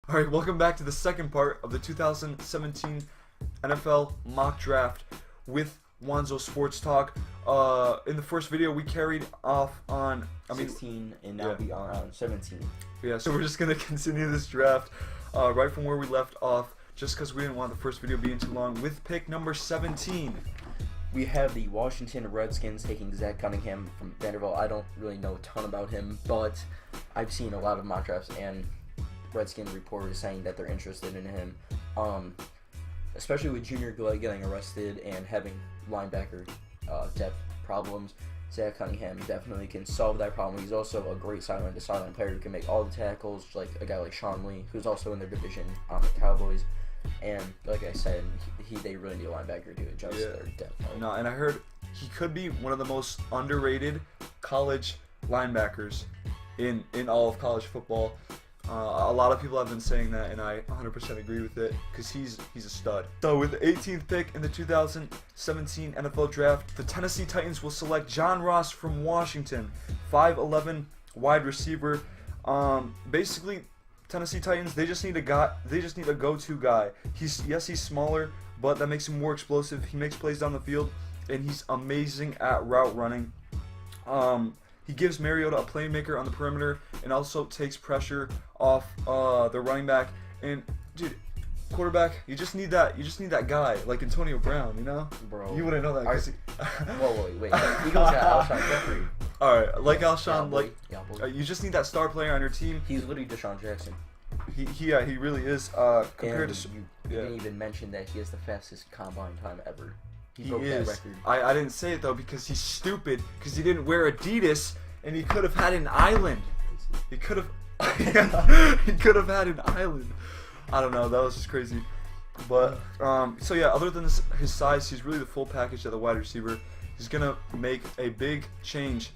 Alright, welcome back to the second part of the 2017 NFL mock draft with Wanzo Sports Talk. In the first video, we carried off on 16, and now we are on 17. Yeah, so we're just going to continue this draft right from where we left off, just because we didn't want the first video being too long, with pick number 17. We have the Washington Redskins taking Zach Cunningham from Vanderbilt. I don't really know a ton about him, but I've seen a lot of mock drafts and Redskin reporters saying that they're interested in him, especially with Junior Gillette getting arrested and having linebacker depth problems. Zach Cunningham definitely can solve that problem. He's also a great sideline-to-sideline player who can make all the tackles, like a guy like Sean Lee, who's also in their division on the Cowboys. And like I said, they really need a linebacker to adjust their depth. No, and I heard he could be one of the most underrated college linebackers in all of college football. A lot of people have been saying that, and I 100% agree with it, because he's a stud. So with the 18th pick in the 2017 NFL Draft, the Tennessee Titans will select John Ross from Washington, 5'11" wide receiver. Basically, Tennessee Titans, they just need a go-to guy. He's smaller, but that makes him more explosive. He makes plays down the field, and he's amazing at route running. He gives Mariota a playmaker on the perimeter and also takes pressure off the running back. And dude, quarterback, you just need that guy like Antonio Brown, you know? Bro, you wouldn't know that. Wait. Eagles got Alshon Jeffrey. All right, like Alshon, you just need that star player on your team. He's literally Deshaun Jackson. He really is. Compared to you didn't even mention that he has the fastest combine time ever. He is. That record. I didn't say it though because he's stupid, because he didn't wear Adidas and he could have had an island. He could have had an island. I don't know, that was just crazy. But so yeah, other than his size, he's really the full package at the wide receiver. He's gonna make a big change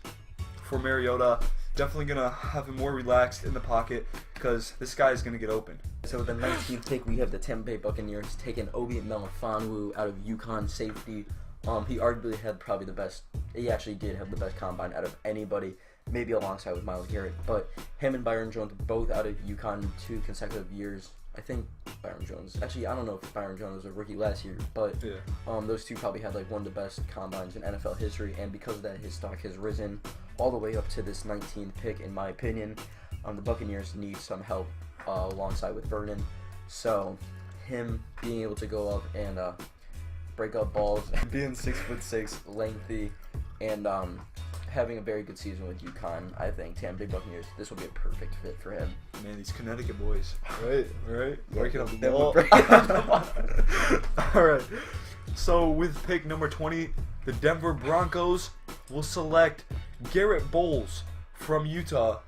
for Mariota. Definitely gonna have him more relaxed in the pocket because this guy is gonna get open. So with the 19th pick, we have the Tampa Bay Buccaneers taking Obi Melifonwu out of UConn safety. He arguably had probably the best. He actually did have the best combine out of anybody, maybe alongside with Myles Garrett. But him and Byron Jones both out of UConn 2 consecutive years. I think Byron Jones. Actually, I don't know if Byron Jones was a rookie last year, but those two probably had like one of the best combines in NFL history. And because of that, his stock has risen all the way up to this 19th pick, in my opinion. The Buccaneers need some help alongside with Vernon. So him being able to go up and break up balls, being 6'6", lengthy, and having a very good season with UConn, I think Tampa Bay Buccaneers, this will be a perfect fit for him. Man, these Connecticut boys, right? Yeah, breaking up the ball. All right. So with pick number 20, the Denver Broncos will select Garrett Bowles from Utah.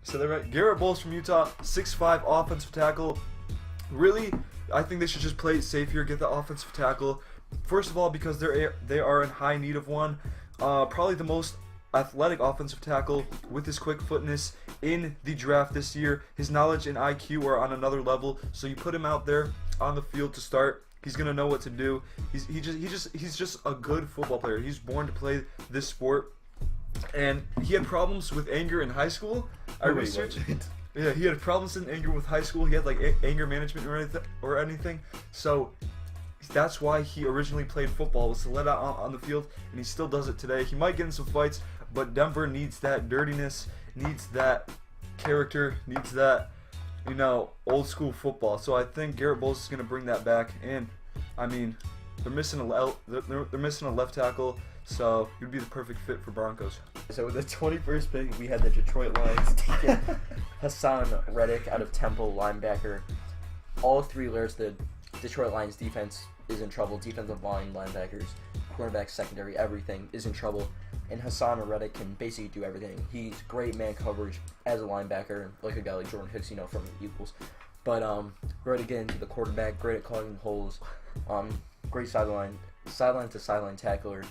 So they're right. Garrett Bowles from Utah, 6'5" offensive tackle. Really, I think they should just play it safe here, get the offensive tackle. First of all, because they are in high need of one. Probably the most athletic offensive tackle with his quick footness in the draft this year. His knowledge and IQ are on another level. So you put him out there on the field to start, he's gonna know what to do. He's just a good football player. He's born to play this sport. And he had problems with anger in high school. I researched. Yeah, he had problems in anger with high school. He had like anger management or anything. So that's why he originally played football, was to let out on the field, and he still does it today. He might get in some fights, but Denver needs that dirtiness, needs that character, needs that, old school football. So I think Garrett Bowles is going to bring that back. And I mean, they're missing a left tackle, so he'd be the perfect fit for Broncos. So with the 21st pick, we had the Detroit Lions taking Hassan Reddick out of Temple, linebacker. All 3 layers, the Detroit Lions defense is in trouble. Defensive line, linebackers, cornerbacks, secondary, everything is in trouble. And Hassan Reddick can basically do everything. He's great man coverage as a linebacker, like a guy like Jordan Hicks, from the Eagles. But great to get into the quarterback, great at clogging holes, great sideline to sideline tackler.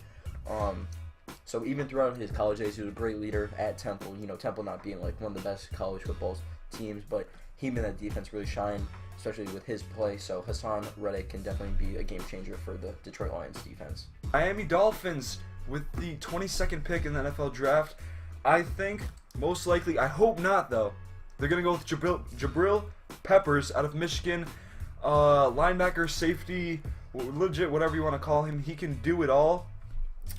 So even throughout his college days, he was a great leader at Temple. Temple not being like one of the best college football teams, but he made that defense really shine, especially with his play. So Hassan Reddick can definitely be a game changer for the Detroit Lions defense. Miami Dolphins with the 22nd pick in the NFL Draft. I think most likely, I hope not though, they're gonna go with Jabril Peppers out of Michigan. Linebacker, safety, legit, whatever you want to call him. He can do it all.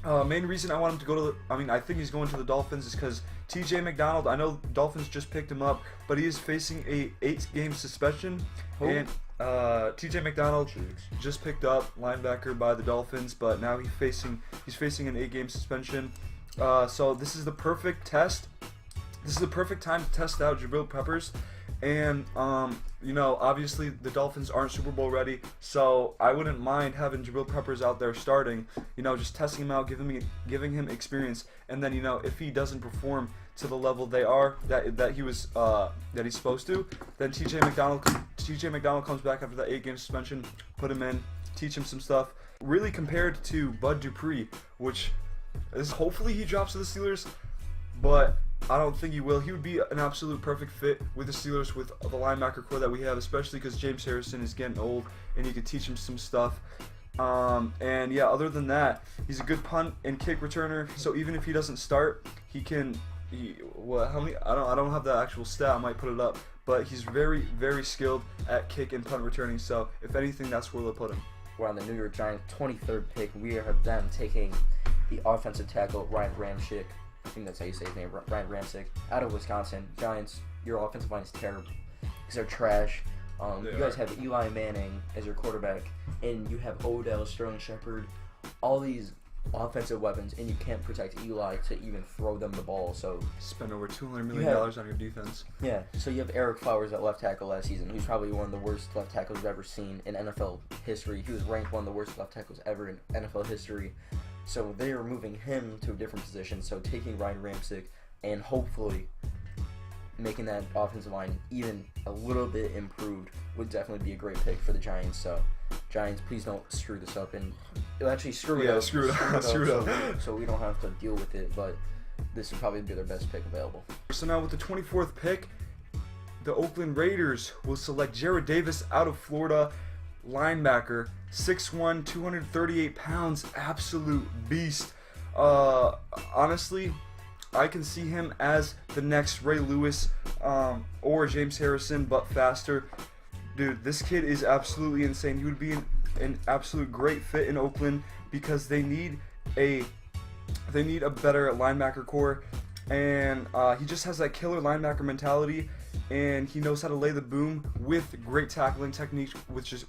Main reason I want him to go to I think he's going to the Dolphins is because TJ McDonald, I know Dolphins just picked him up, but he is facing a 8-game suspension. Who? And TJ McDonald just picked up linebacker by the Dolphins, but now he's facing an 8-game suspension. So this is the perfect test. This is the perfect time to test out Jabril Peppers. And, obviously the Dolphins aren't Super Bowl ready, so I wouldn't mind having Jabril Peppers out there starting, just testing him out, giving him experience, and then, if he doesn't perform to the level that he's supposed to, then TJ McDonald comes back after that 8-game suspension, put him in, teach him some stuff. Really compared to Bud Dupree, which is hopefully he drops to the Steelers, but I don't think he will. He would be an absolute perfect fit with the Steelers with the linebacker core that we have, especially because James Harrison is getting old and you could teach him some stuff. And yeah, other than that, he's a good punt and kick returner. So even if he doesn't start, how many? I don't have the actual stat. I might put it up, but he's very, very skilled at kick and punt returning. So if anything, that's where they'll put him. We're on the New York Giants 23rd pick. We have them taking the offensive tackle Ryan Ramczyk. I think that's how you say his name, Ryan Ramczyk, out of Wisconsin. Giants, your offensive line is terrible because they're trash. You guys have Eli Manning as your quarterback, and you have Odell, Sterling Shepard, all these offensive weapons, and you can't protect Eli to even throw them the ball. So spend over $200 million on your defense. Yeah, so you have Eric Flowers at left tackle last season, who's probably one of the worst left tackles we've ever seen in NFL history. He was ranked one of the worst left tackles ever in NFL history. So they are moving him to a different position. So taking Ryan Ramczyk and hopefully making that offensive line even a little bit improved would definitely be a great pick for the Giants. So Giants, please don't screw this up, and you'll actually screw it up. Screw it up. So we don't have to deal with it. But this would probably be their best pick available. So now with the 24th pick, the Oakland Raiders will select Jared Davis out of Florida. Linebacker, 6'1", 238 pounds, absolute beast. Honestly, I can see him as the next Ray Lewis or James Harrison, but faster. Dude, this kid is absolutely insane. He would be an absolute great fit in Oakland because they need a better linebacker core, and he just has that killer linebacker mentality. And he knows how to lay the boom with great tackling techniques, which is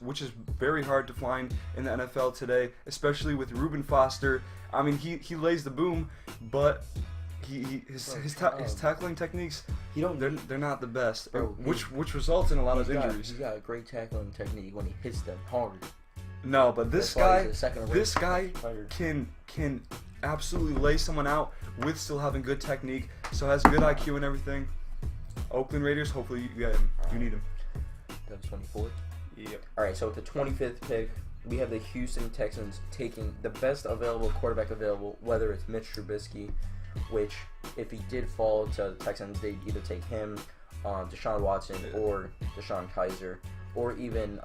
very hard to find in the NFL today, especially with Reuben Foster. I mean, he lays the boom, but his tackling techniques, they're not the best, which results in a lot of injuries. He's got a great tackling technique when he hits them hard. No, but this guy can absolutely lay someone out with still having good technique, so has good IQ and everything. Oakland Raiders, hopefully you get him. You need him. That was 24? Yep. Alright, so with the 25th pick, we have the Houston Texans taking the best available quarterback available, whether it's Mitch Trubisky, which if he did fall to the Texans, they'd either take him, Deshaun Watson, or Deshaun Kaiser, or even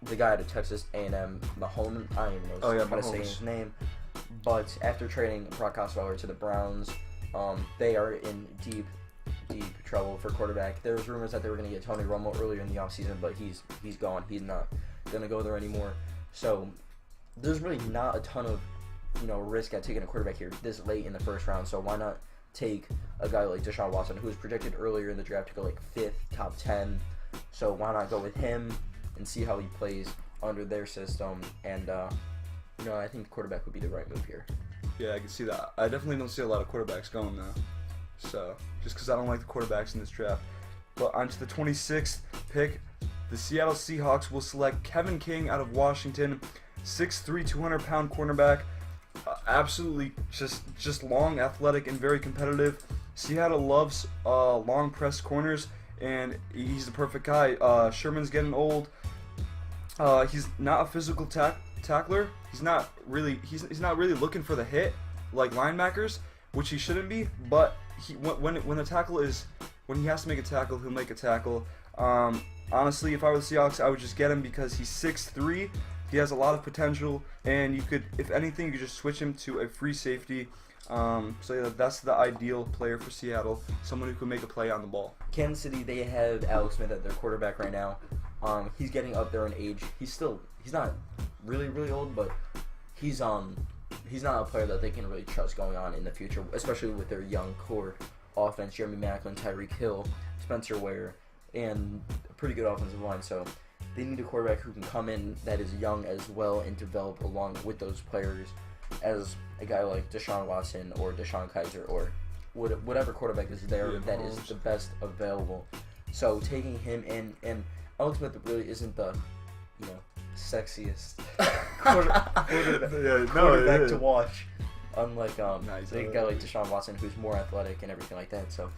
the guy out of Texas A&M, Mahomes. I don't even know how to say his name. But after trading Brock Osweiler to the Browns, they are in deep trouble for quarterback. There was rumors that they were going to get Tony Romo earlier in the offseason, but he's gone. He's not going to go there anymore. So there's really not a ton of risk at taking a quarterback here this late in the first round. So why not take a guy like Deshaun Watson, who was projected earlier in the draft to go like 5th, top 10. So why not go with him and see how he plays under their system? And I think quarterback would be the right move here. Yeah, I can see that. I definitely don't see a lot of quarterbacks going now. So, just because I don't like the quarterbacks in this draft. But on to the 26th pick, the Seattle Seahawks will select Kevin King out of Washington, 6'3", 200-pound cornerback. Absolutely just long, athletic, and very competitive. Seattle loves long press corners, and he's the perfect guy. Sherman's getting old. He's not a physical tackler. He's not really looking for the hit like linebackers, which he shouldn't be. But when he has to make a tackle, he'll make a tackle. Honestly, if I were the Seahawks, I would just get him because he's 6'3". He has a lot of potential, and if anything, you could just switch him to a free safety. So yeah, that's the ideal player for Seattle, someone who can make a play on the ball. Kansas City, they have Alex Smith at their quarterback right now. He's getting up there in age. He's not really old, but he's not a player that they can really trust going on in the future, especially with their young core offense. Jeremy Maclin, Tyreek Hill, Spencer Ware, and a pretty good offensive line. So they need a quarterback who can come in that is young as well and develop along with those players as a guy like Deshaun Watson or Deshaun Kaiser or whatever quarterback is there that is the best available. So taking him in, and Alex Smith really isn't the, sexiest quarterback to watch. Unlike a guy like Deshaun Watson, who's more athletic and everything like that. So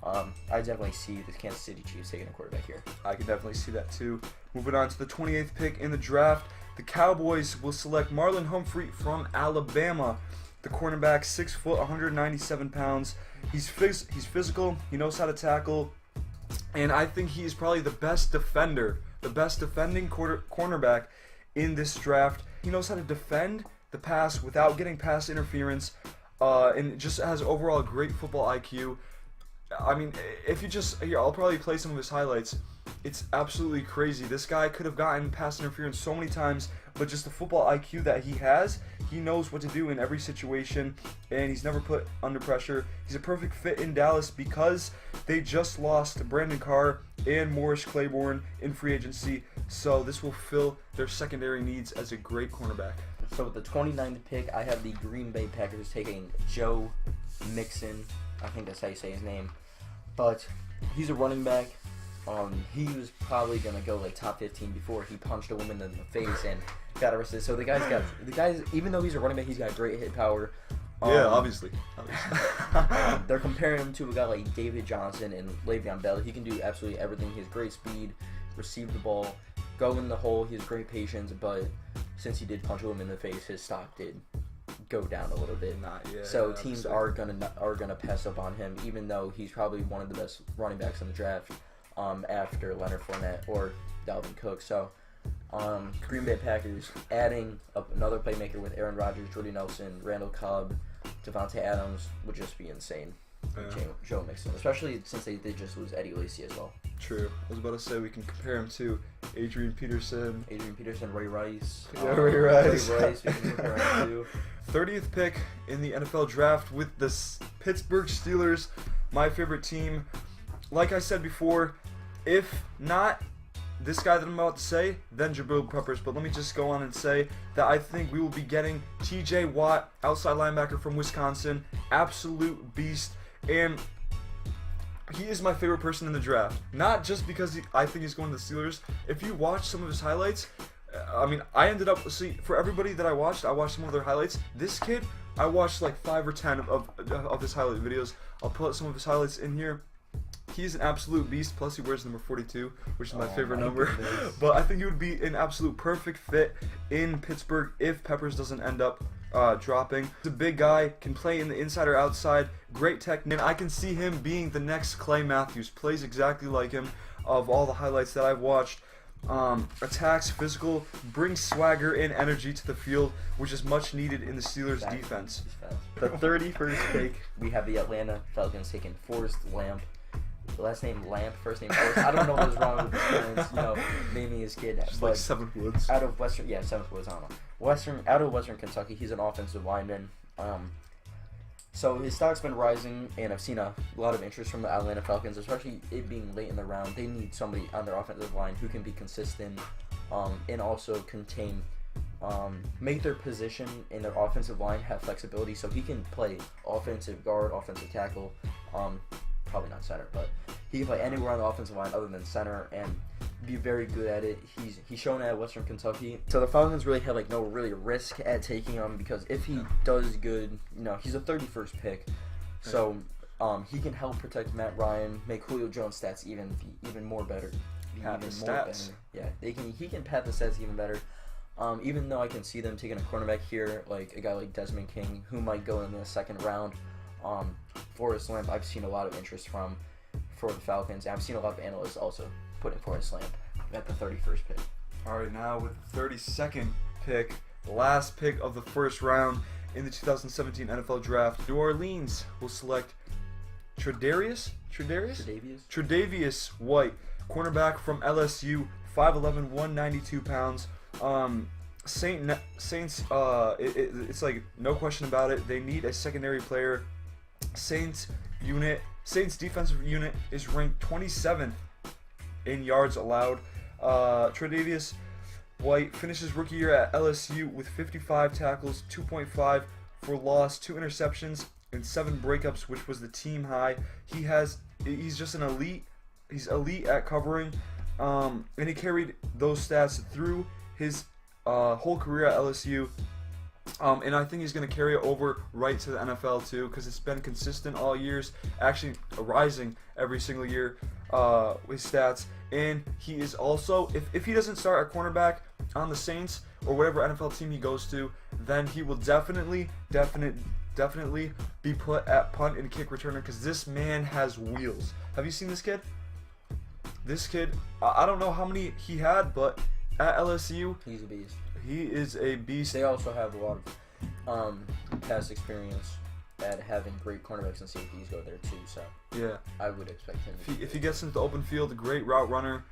I definitely see the Kansas City Chiefs taking a quarterback here. I can definitely see that too. Moving on to the 28th pick in the draft, the Cowboys will select Marlon Humphrey from Alabama. The cornerback, 6 foot, 197 pounds. He's physical. He knows how to tackle, and I think he is probably the best defender, the best defending cornerback in this draft. He knows how to defend the pass without getting pass interference, and just has overall a great football IQ. I mean, if you just here, I'll probably play some of his highlights. It's absolutely crazy. This guy could have gotten pass interference so many times, but just the football IQ that he has, he knows what to do in every situation, and he's never put under pressure. He's a perfect fit in Dallas because they just lost Brandon Carr and Morris Claiborne in free agency, so this will fill their secondary needs as a great cornerback. So with the 29th pick, I have the Green Bay Packers taking Joe Mixon. I think that's how you say his name. But he's a running back. He was probably gonna go like top 15 before he punched a woman in the face and got arrested. So the guy's even though he's a running back, he's got great hit power. Yeah, obviously. They're comparing him to a guy like David Johnson and Le'Veon Bell. He can do absolutely everything. He has great speed, receive the ball, go in the hole. He has great patience, but since he did punch a woman in the face, his stock did go down a little bit. So teams are gonna pass up on him, even though he's probably one of the best running backs in the draft. After Leonard Fournette or Dalvin Cook. So, Green Bay Packers adding up another playmaker with Aaron Rodgers, Jordy Nelson, Randall Cobb, Devontae Adams would just be insane. Joe Mixon, especially since they did just lose Eddie Lacy as well. True. I was about to say we can compare him to Adrian Peterson, Ray Rice. Ray Rice. We can compare him to. 30th pick in the NFL draft with the Pittsburgh Steelers, my favorite team. Like I said before, if not this guy that I'm about to say, then Jabril Peppers. But let me just go on and say that I think we will be getting T.J. Watt, outside linebacker from Wisconsin, absolute beast, and he is my favorite person in the draft. Not just because I think he's going to the Steelers. If you watch some of his highlights, I mean, I ended up, for everybody that I watched some of their highlights. This kid, I watched like 5 or 10 of his highlight videos. I'll put some of his highlights in here. He's an absolute beast, plus he wears number 42, which is my favorite number. But I think he would be an absolute perfect fit in Pittsburgh if Peppers doesn't end up dropping. He's a big guy, can play in the inside or outside, great technique, and I can see him being the next Clay Matthews. Plays exactly like him of all the highlights that I've watched. Attacks, physical, brings swagger and energy to the field, which is much needed in the Steelers' defense. The 31st pick, we have the Atlanta Falcons taking Forrest Lamp. Last name Lamp, first name Forrest. I don't know what was wrong with his parents, naming his kid. Just like Seventh Woods. Out of Seventh Woods, I don't know. Out of Western Kentucky, he's an offensive lineman. So his stock's been rising, and I've seen a lot of interest from the Atlanta Falcons, especially it being late in the round. They need somebody on their offensive line who can be consistent, and also make their position in their offensive line have flexibility, so he can play offensive guard, offensive tackle, probably not center, but he can play anywhere on the offensive line other than center and be very good at it. He's shown at Western Kentucky. So the Falcons really have no risk at taking him, because if he does good, he's a 31st pick. So he can help protect Matt Ryan, make Julio Jones' stats even more better. Yeah, he can pad the stats even better. Even though I can see them taking a cornerback here, like a guy like Desmond King, who might go in the second round. Forrest Lamp, I've seen a lot of interest for the Falcons, and I've seen a lot of analysts also putting Forrest Lamp at the 31st pick. All right, now with the 32nd pick, the last pick of the first round in the 2017 NFL Draft. New Orleans will select Tre'Davious White, cornerback from LSU, 5'11", 192 pounds. Saints, it's like no question about it. They need a secondary player. Saints defensive unit is ranked 27th in yards allowed. Tre'Davious White finishes rookie year at LSU with 55 tackles, 2.5 for loss, 2 interceptions, and 7 breakups, which was the team high. He's just an elite. He's elite at covering, and he carried those stats through his whole career at LSU. And I think he's going to carry it over right to the NFL too, because it's been consistent all years, actually rising every single year with stats. And he is also, if he doesn't start at cornerback on the Saints or whatever NFL team he goes to, then he will definitely be put at punt and kick returner, because this man has wheels. Have you seen this kid? This kid, I don't know how many he had, but at LSU, he's a beast. He is a beast. They also have a lot of past experience at having great cornerbacks and safeties go there too. So yeah, I would expect him. If he gets into the open field, a great route runner.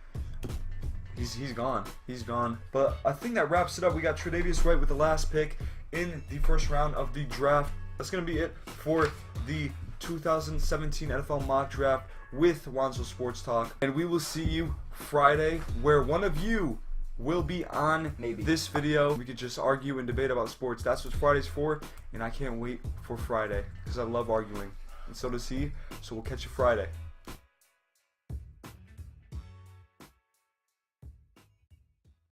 He's gone. He's gone. But I think that wraps it up. We got Tre'Davious White with the last pick in the first round of the draft. That's gonna be it for the 2017 NFL mock draft with Wanzo Sports Talk, and we will see you Friday, where one of you will be on this video. We could just argue and debate about sports. That's what Friday's for, and I can't wait for Friday because I love arguing, and so does he. So we'll catch you Friday.